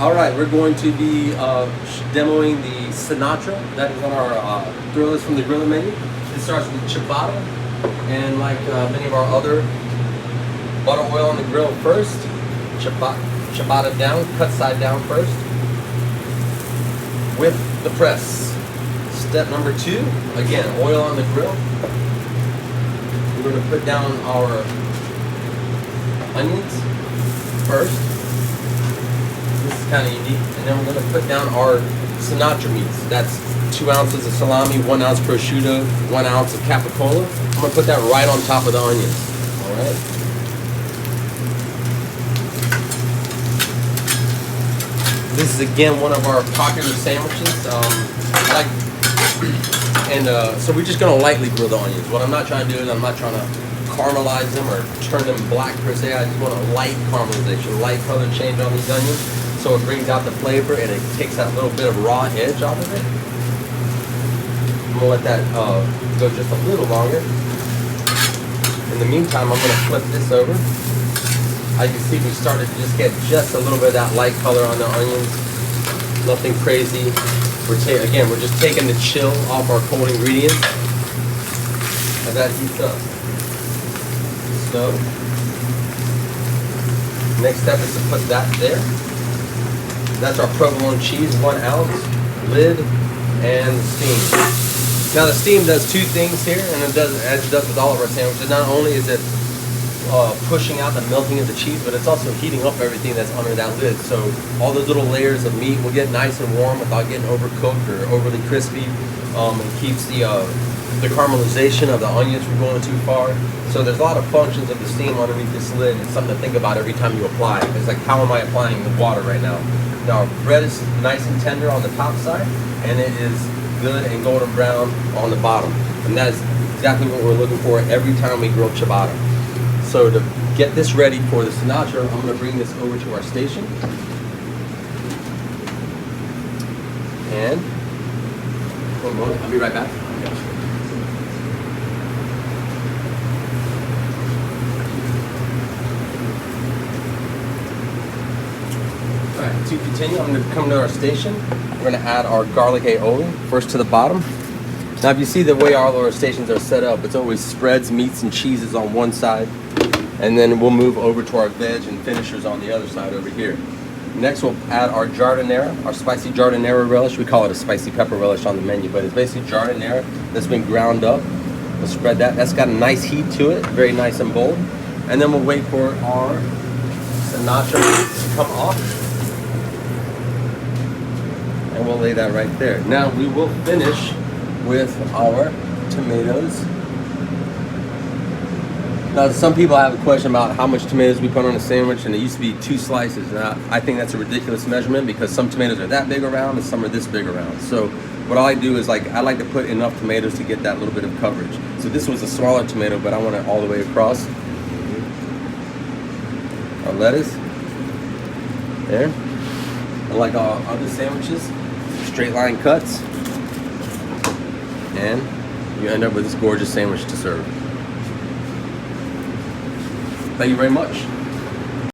All right, we're going to be demoing the Sinatra. That is on our grill list from the grilling menu. It starts with ciabatta, and like many of our other, butter oil on the grill first. Ciabatta down, cut side down first, with the press. Step number 2, again, oil on the grill. We're going to put down our onions first. This is kind of unique. And then we're going to put down our Sinatra meats. That's 2 ounces of salami, 1 ounce prosciutto, 1 ounce of capicola. I'm going to put that right on top of the onions. All right. This is again one of our popular sandwiches. So we're just going to lightly grill the onions. What I'm not trying to do is I'm not trying to caramelize them or turn them black per se. I just want a light caramelization, light color change on these onions, so it brings out the flavor and it takes that little bit of raw edge off of it. I'm gonna let that go just a little longer. In the meantime, I'm gonna flip this over. As you can see, we started to just get just a little bit of that light color on the onions. Nothing crazy. We're just taking the chill off our cold ingredients as that heats up. So, next step is to put that there. That's our provolone cheese, 1 ounce, lid, and steam. Now the steam does 2 things here, and it does, as it does with all of our sandwiches. Not only is it pushing out the melting of the cheese, but it's also heating up everything that's under that lid. So all those little layers of meat will get nice and warm without getting overcooked or overly crispy. It keeps the caramelization of the onions from going too far. So there's a lot of functions of the steam underneath this lid. It's something to think about every time you apply it. It's like, how am I applying the water right now? Now our bread is nice and tender on the top side, and it is good and golden brown on the bottom. And that is exactly what we're looking for every time we grill ciabatta. So to get this ready for the Sinatra, I'm going to bring this over to our station. And one moment, I'll be right back. Alright, to continue, I'm going to come to our station. We're going to add our garlic aioli first to the bottom. Now if you see the way all of our stations are set up, it's always spreads, meats, and cheeses on one side, and then we'll move over to our veg and finishers on the other side over here. Next we'll add our giardiniera, our spicy giardiniera relish. We call it a spicy pepper relish on the menu, but it's basically giardiniera that's been ground up. We'll spread that. That's got a nice heat to it, very nice and bold. And then we'll wait for our Sinatra to come off. And we'll lay that right there. Now we will finish with our tomatoes. Now some people have a question about how much tomatoes we put on a sandwich, and it used to be 2 slices. Now I think that's a ridiculous measurement because some tomatoes are that big around and some are this big around. So what I do is I like to put enough tomatoes to get that little bit of coverage. So this was a smaller tomato, but I want it all the way across. Our lettuce there, and like our other sandwiches, straight line cuts, and you end up with this gorgeous sandwich to serve. Thank you very much.